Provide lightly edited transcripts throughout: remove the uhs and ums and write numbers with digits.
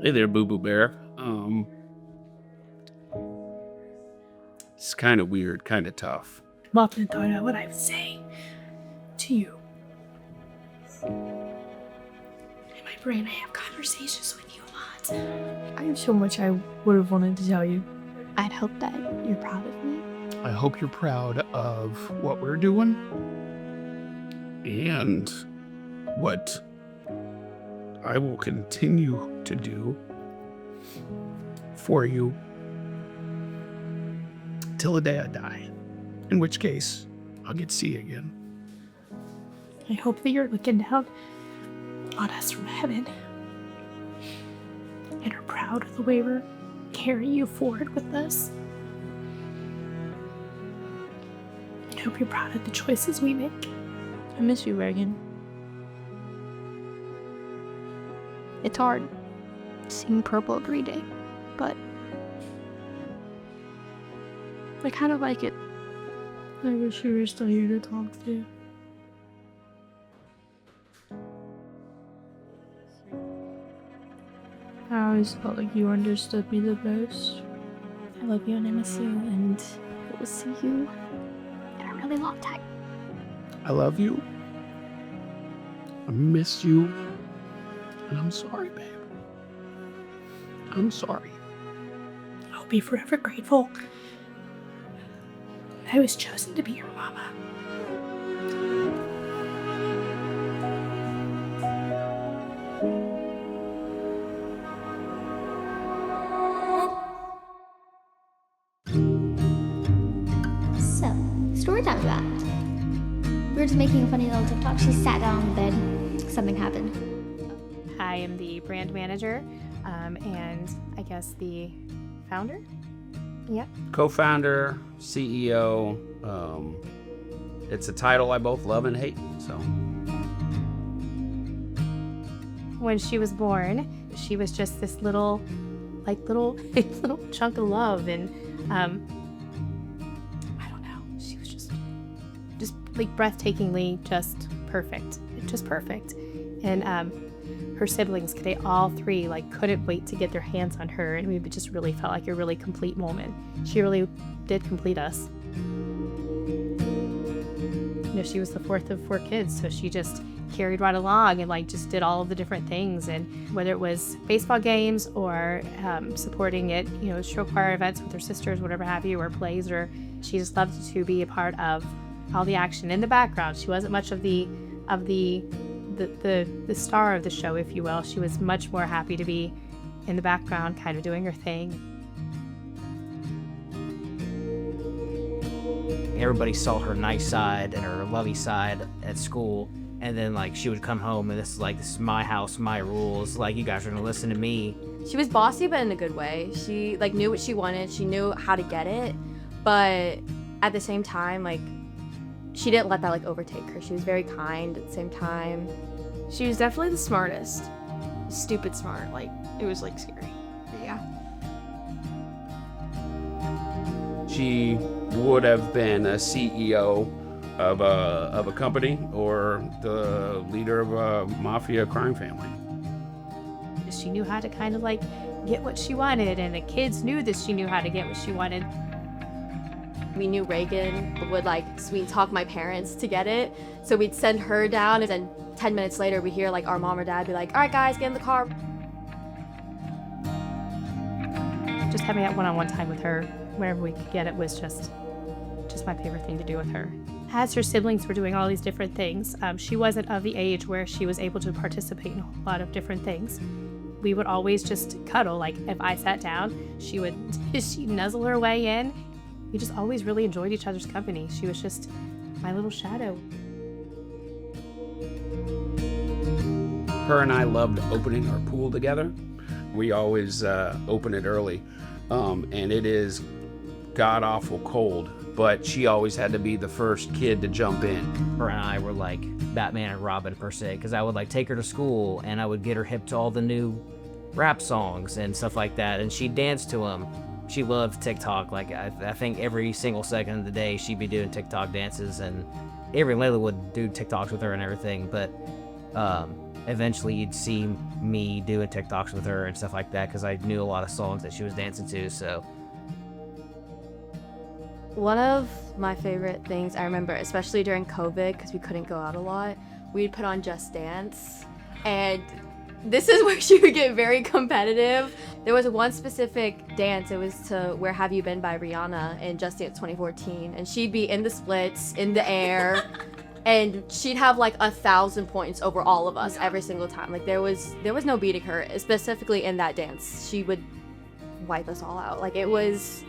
Hey there, Boo Boo Bear. It's kind of weird, kind of tough. I'm often thought out what I would say to you. In my brain, I have conversations with you a lot. I have so much I would have wanted to tell you. I'd hope that you're proud of me. I hope you're proud of what we're doing. And what I will continue to do for you till the day I die. In which case, I'll get to see you again. I hope that you're looking down on us from heaven and are proud of the way we're carrying you forward with us. I hope you're proud of the choices we make. I miss you, Reagan. It's hard seeing purple every day, but I kind of like it. I wish you were still here to talk to. I always felt like you understood me the best. I love you and I miss you, and I will see you in a really long time. I love you. I miss you. And I'm sorry, babe. I'm sorry. I'll be forever grateful I was chosen to be your mama. So, story time about. We were just making a funny little TikTok. She sat down on the bed. Something happened. I am the brand manager, and I guess the founder. Yeah. Co-founder, CEO. It's a title I both love and hate. So When she was born, she was just this little chunk of love, and I don't know. She was just like breathtakingly just perfect, and her siblings, they all three couldn't wait to get their hands on her, and we just really felt like a really complete moment. She really did complete us. She was the fourth of four kids, so she just carried right along and just did all of the different things, and whether it was baseball games or supporting it, show choir events with her sisters, whatever have you, or plays, or she just loved to be a part of all the action in the background. She wasn't much of the star of the show, if you will. She was much more happy to be in the background, kind of doing her thing. Everybody saw her nice side and her lovey side at school, and then she would come home and this is my house, my rules. You guys are gonna listen to me. She was bossy, but in a good way. She knew what she wanted. She knew how to get it, but at the same time, she didn't let that overtake her. She was very kind at the same time. She was definitely the smartest. Stupid smart. It was scary. But yeah. she would have been a CEO of a company or the leader of a mafia crime family. She knew how to kind of get what she wanted, and the kids knew that she knew how to get what she wanted. We knew Reagan would sweet talk my parents to get it, so we'd send her down, and then 10 minutes later we hear our mom or dad be like, "All right guys, get in the car." Just having that one-on-one time with her whenever we could get it was just my favorite thing to do with her. As her siblings were doing all these different things, she wasn't of the age where she was able to participate in a whole lot of different things. We would always just cuddle. If I sat down, she'd nuzzle her way in. We just always really enjoyed each other's company. She was just my little shadow. Her and I loved opening our pool together. We always open it early, and it is god-awful cold, but she always had to be the first kid to jump in. Her and I were like Batman and Robin per se, because I would take her to school and I would get her hip to all the new rap songs and stuff like that, and she'd dance to them. She loved TikTok. I think every single second of the day she'd be doing TikTok dances, and Avery and Layla would do TikToks with her and everything, but eventually you'd see me doing TikToks with her and stuff like that because I knew a lot of songs that she was dancing to. So One of my favorite things I remember, especially during COVID, because we couldn't go out a lot, we'd put on Just Dance, and this is where she would get very competitive. There was one specific dance, it was to Where Have You Been by Rihanna in Just Dance 2014, and she'd be in the splits, in the air, and she'd have like 1,000 points over all of us every single time. Like there was no beating her, specifically in that dance. She would wipe us all out. Like it was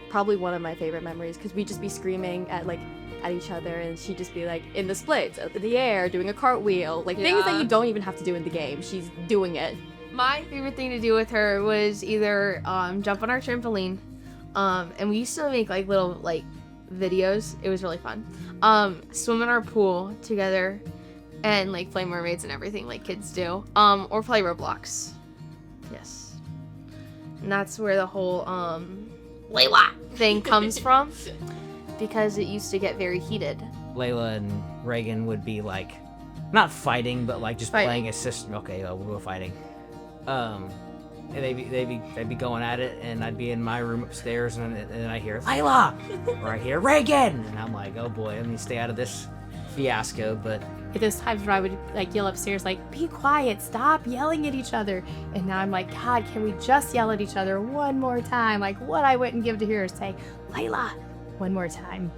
probably one of my favorite memories, because we'd just be screaming at each other, and she'd just be like in the splits, up in the air, doing a cartwheel, like things that you don't even have to do in the game. She's doing it. My favorite thing to do with her was either jump on our trampoline, and we used to make like little like videos. It was really fun. Swim in our pool together, and like play mermaids and everything like kids do. Or play Roblox. Yes, and that's where the whole Layla thing comes from, because it used to get very heated. Layla and Reagan would be like, not fighting, but like just playing as sister. Okay, we'll go fighting. And they'd be going at it, and I'd be in my room upstairs, and I hear Layla, or I hear Reagan, and I'm like, oh boy, let me stay out of this fiasco. But At those times where I would like yell upstairs, like, be quiet, stop yelling at each other. And now I'm like, God, can we just yell at each other one more time? Like, what I wouldn't give to hear is say, Layla, one more time.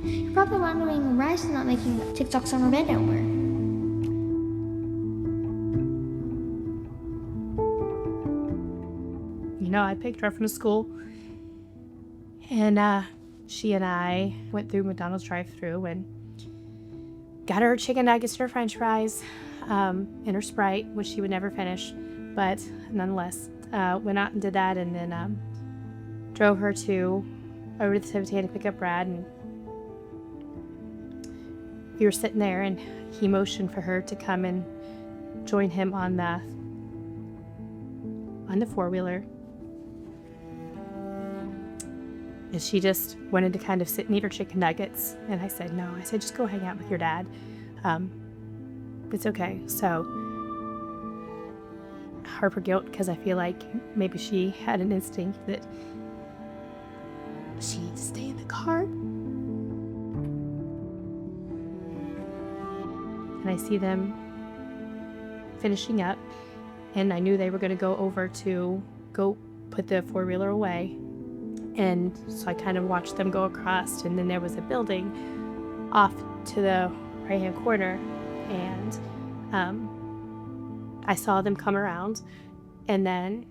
You're probably wondering why she's not making TikToks on her bed no more. You know, I picked her up from school, and she and I went through McDonald's drive-thru and got her chicken nuggets and her french fries, and her Sprite, which she would never finish, but nonetheless, went out and did that, and then drove her over to the cemetery to pick up Brad, and we were sitting there, and he motioned for her to come and join him on the four-wheeler. And she just wanted to kind of sit and eat her chicken nuggets. And I said, no. I said, just go hang out with your dad. It's okay. So, harbor guilt, because I feel like maybe she had an instinct that she needs to stay in the car. And I see them finishing up. And I knew they were going to go over to go put the four-wheeler away. And so I kind of watched them go across, and then there was a building off to the right-hand corner, and I saw them come around, and then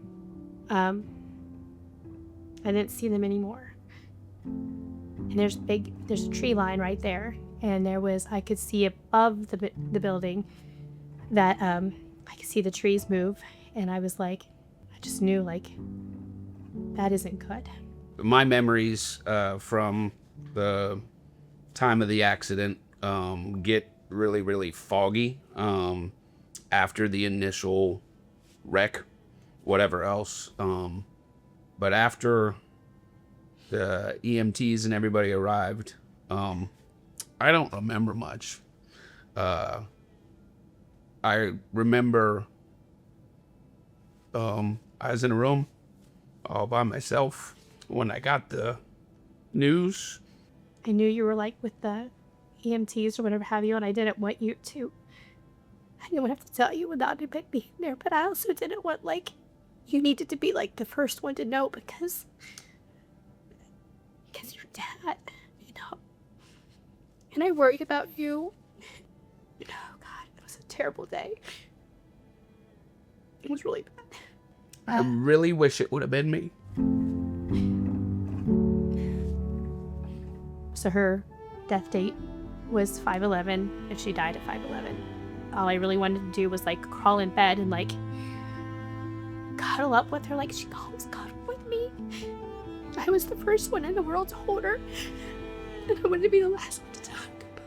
I didn't see them anymore. And there's a tree line right there, and I could see above the building that I could see the trees move, and I was like, I just knew, like, that isn't good. My memories from the time of the accident get really, really foggy after the initial wreck, whatever else. But after the EMTs and everybody arrived, I don't remember much. I remember I was in a room all by myself when I got the news. I knew you were like with the EMTs or whatever have you, and I didn't want you to. I didn't have to tell you without it being there, but I also didn't want, like, you needed to be like the first one to know because your dad, you know. And I worried about you. Oh God, it was a terrible day. It was really bad. I really wish it would have been me. So her death date was 5/11, and she died at 5/11. All I really wanted to do was, like, crawl in bed and, like, cuddle up with her like she always cuddled with me. I was the first one in the world to hold her, and I wanted to be the last one to tell her goodbye.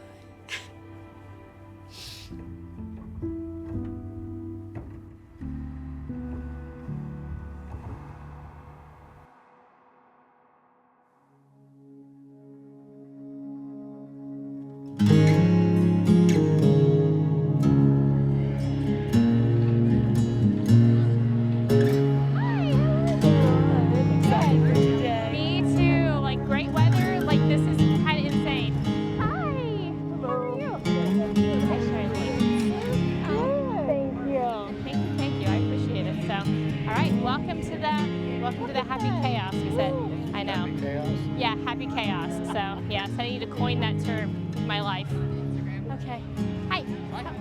Okay. Hi.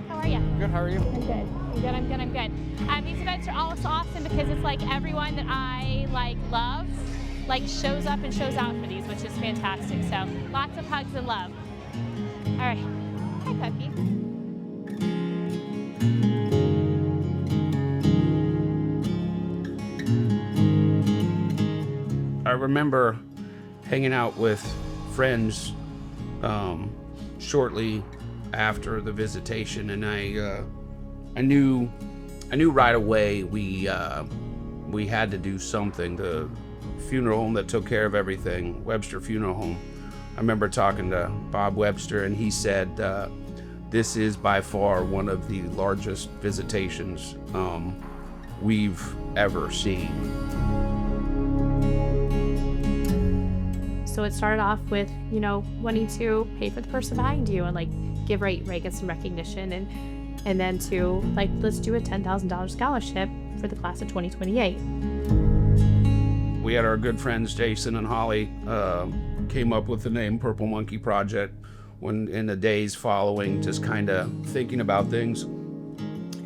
How are you? Good, how are you? I'm good. I'm good. These events are also awesome because it's like everyone that I love shows up and shows out for these, which is fantastic. So lots of hugs and love. All right. Hi, puppy. I remember hanging out with friends shortly after the visitation, and I knew right away we had to do something. The funeral home that took care of everything, Webster Funeral Home, I remember talking to Bob Webster, and he said this is by far one of the largest visitations we've ever seen. So it started off with, wanting to pay for the person behind you and give Reagan some recognition, and then to let's do a $10,000 scholarship for the class of 2028. We had our good friends Jason and Holly came up with the name Purple Monkey Project when in the days following, just kind of thinking about things,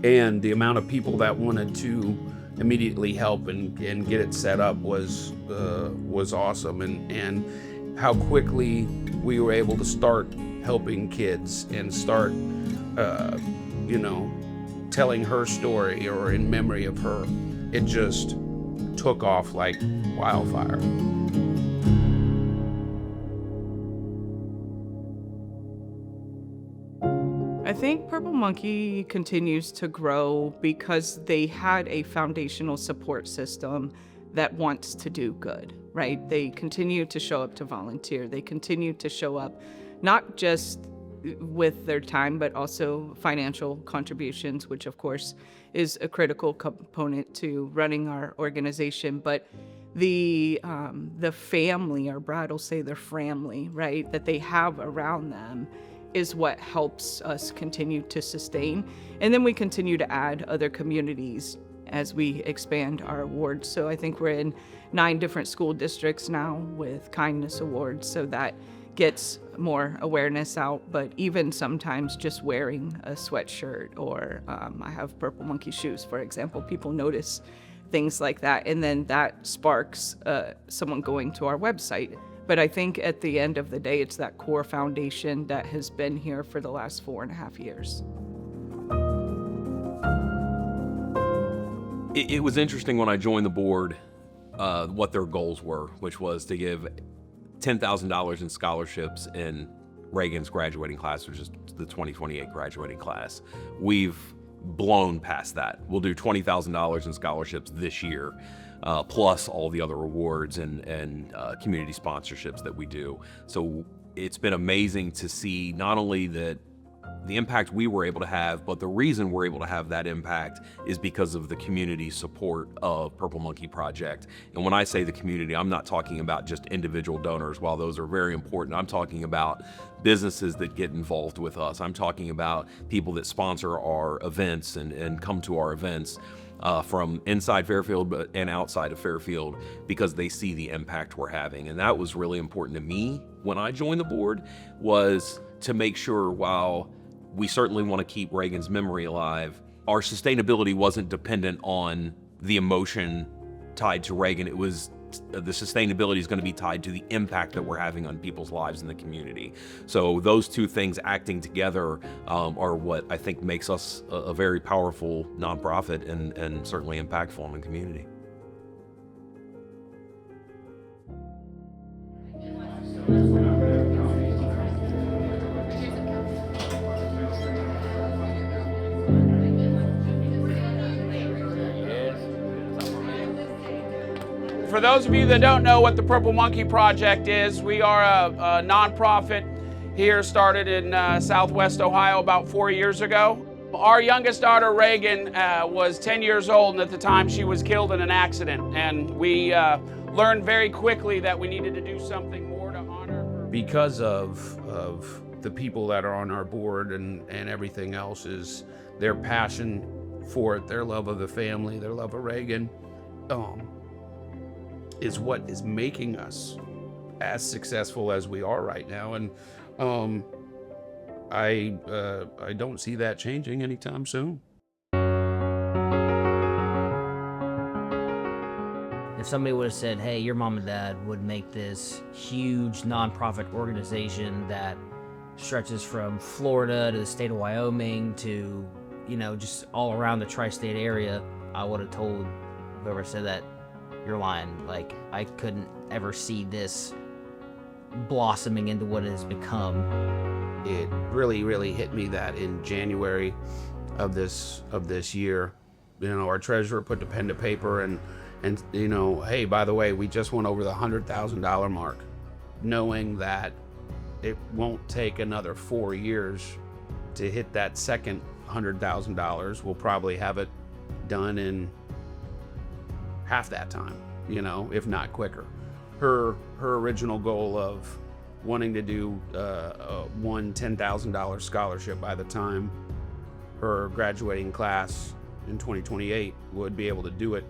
and the amount of people that wanted to immediately help and get it set up was awesome, and how quickly we were able to start helping kids and start telling her story or in memory of her. It just took off like wildfire. I think Purple Monkey continues to grow because they had a foundational support system that wants to do good, right? They continue to show up to volunteer. They continue to show up not just with their time, but also financial contributions, which of course is a critical component to running our organization. But the family, or Brad will say their family, right, that they have around them is what helps us continue to sustain. And then we continue to add other communities as we expand our awards. So I think we're in 9 different school districts now with kindness awards, so that gets more awareness out. But even sometimes just wearing a sweatshirt, or I have Purple Monkey shoes, for example, people notice things like that, and then that sparks someone going to our website. But I think at the end of the day, it's that core foundation that has been here for the last 4.5 years. It was interesting when I joined the board what their goals were, which was to give $10,000 in scholarships in Reagan's graduating class, which is the 2028 graduating class. We've blown past that. We'll do $20,000 in scholarships this year, plus all the other awards and community sponsorships that we do. So it's been amazing to see not only that the impact we were able to have, but the reason we're able to have that impact is because of the community support of Purple Monkey Project. And when I say the community, I'm not talking about just individual donors. While those are very important, I'm talking about businesses that get involved with us. I'm talking about people that sponsor our events and come to our events from inside Fairfield and outside of Fairfield, because they see the impact we're having. And that was really important to me when I joined the board, was to make sure, while we certainly want to keep Reagan's memory alive, our sustainability wasn't dependent on the emotion tied to Reagan. It was the sustainability is going to be tied to the impact that we're having on people's lives in the community. So those two things acting together are what I think makes us a very powerful nonprofit and certainly impactful in the community. For those of you that don't know what the Purple Monkey Project is, we are a nonprofit here, started in Southwest Ohio about 4 years ago. Our youngest daughter, Reagan, was 10 years old, and at the time she was killed in an accident. And we learned very quickly that we needed to do something more to honor her. Because of the people that are on our board and everything else, is their passion for it, their love of the family, their love of Reagan, is what is making us as successful as we are right now. And I don't see that changing anytime soon. If somebody would have said, hey, your mom and dad would make this huge nonprofit organization that stretches from Florida to the state of Wyoming to, just all around the tri-state area, I would have told whoever said that, you're lying. Like, I couldn't ever see this blossoming into what it has become. It really, really hit me that in January of this year, our treasurer put the pen to paper and hey, by the way, we just went over the $100,000 mark, knowing that it won't take another 4 years to hit that second $100,000. We'll probably have it done in half that time, if not quicker. Her original goal of wanting to do one $10,000 scholarship by the time her graduating class in 2028 would be able to do it,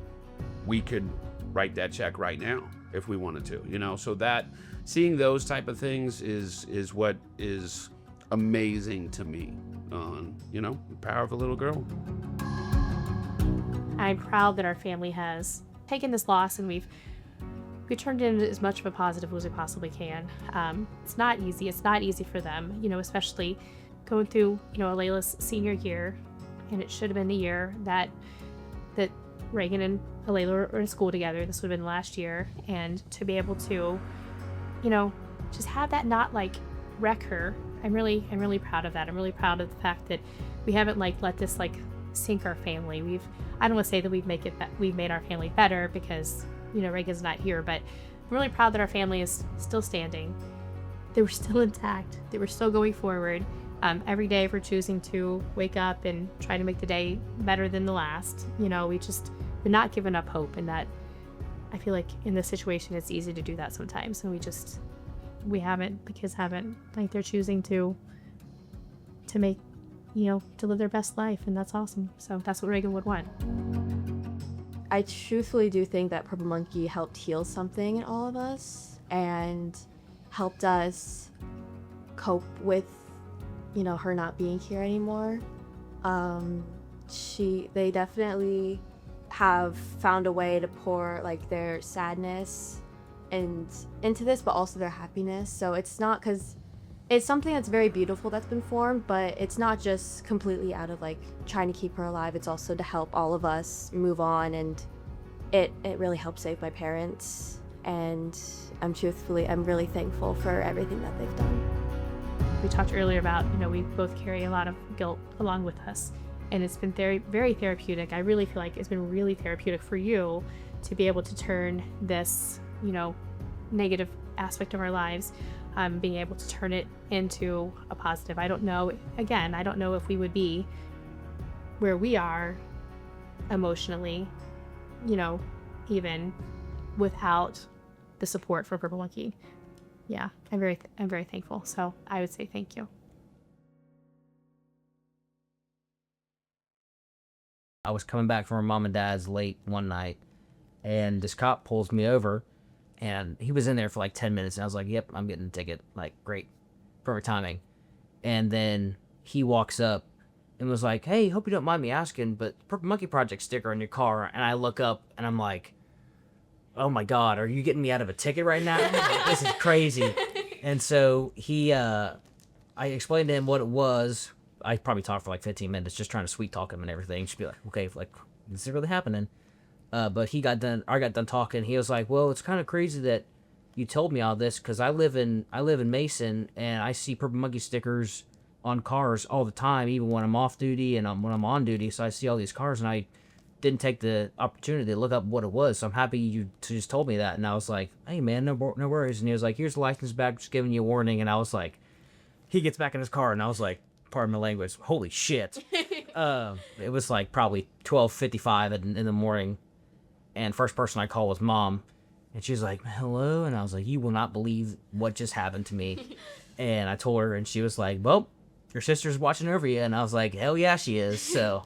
we could write that check right now if we wanted to, so that seeing those type of things is what is amazing to me. The power of a little girl. I'm proud that our family has taken this loss and we turned it into as much of a positive as we possibly can. It's not easy. It's not easy for them, especially going through, Alayla's senior year, and it should have been the year that Reagan and Alayla were in school together. This would have been last year, and to be able to, just have that not wreck her. I'm really proud of that. I'm really proud of the fact that we haven't let this sink our family. I don't want to say that we've made our family better because Reagan's not here, but I'm really proud that our family is still standing. They were still intact. They were still going forward. Every day we're choosing to wake up and try to make the day better than the last. We're not giving up hope, and that I feel like in this situation it's easy to do that sometimes, and the kids haven't, they're choosing to make, to live their best life, and that's awesome. So that's what Reagan would want. I truthfully do think that Purple Monkey helped heal something in all of us and helped us cope with, her not being here anymore. They definitely have found a way to pour their sadness into this, but also their happiness. So it's not, because it's something that's very beautiful that's been formed, but it's not just completely out of trying to keep her alive. It's also to help all of us move on, and it really helped save my parents, and I'm really thankful for everything that they've done. We talked earlier about, we both carry a lot of guilt along with us, and it's been very, very therapeutic. I really feel like it's been really therapeutic for you to be able to turn this, negative aspect of our lives, being able to turn it into a positive. I don't know if we would be where we are emotionally, even without the support for Purple Monkey. Yeah, I'm very thankful. So I would say thank you. I was coming back from my mom and dad's late one night, and this cop pulls me over, and he was in there for 10 minutes, and I was like, yep, I'm getting a ticket. Great. Perfect timing. And then he walks up and was like, hey, hope you don't mind me asking, but Purple Monkey Project sticker on your car. And I look up, and I'm like, oh my God, are you getting me out of a ticket right now? This is crazy. And so I explained to him what it was. I probably talked for 15 minutes, just trying to sweet talk him and everything. Just be like, okay, is it really happening? But I got done talking. He was like, well, it's kind of crazy that you told me all this, because I live in Mason, and I see Purple Monkey stickers on cars all the time, even when I'm off duty and when I'm on duty. So I see all these cars, and I didn't take the opportunity to look up what it was. So I'm happy you just told me that. And I was like, hey man, no worries. And he was like, here's the license back, just giving you a warning. And I was like, he gets back in his car, and I was like, pardon my language, holy shit. It was probably 12:55 in the morning, and first person I called was Mom, and she was like, hello, and I was like, you will not believe what just happened to me. And I told her, and she was like, well, your sister's watching over you. And I was like, hell yeah, she is. So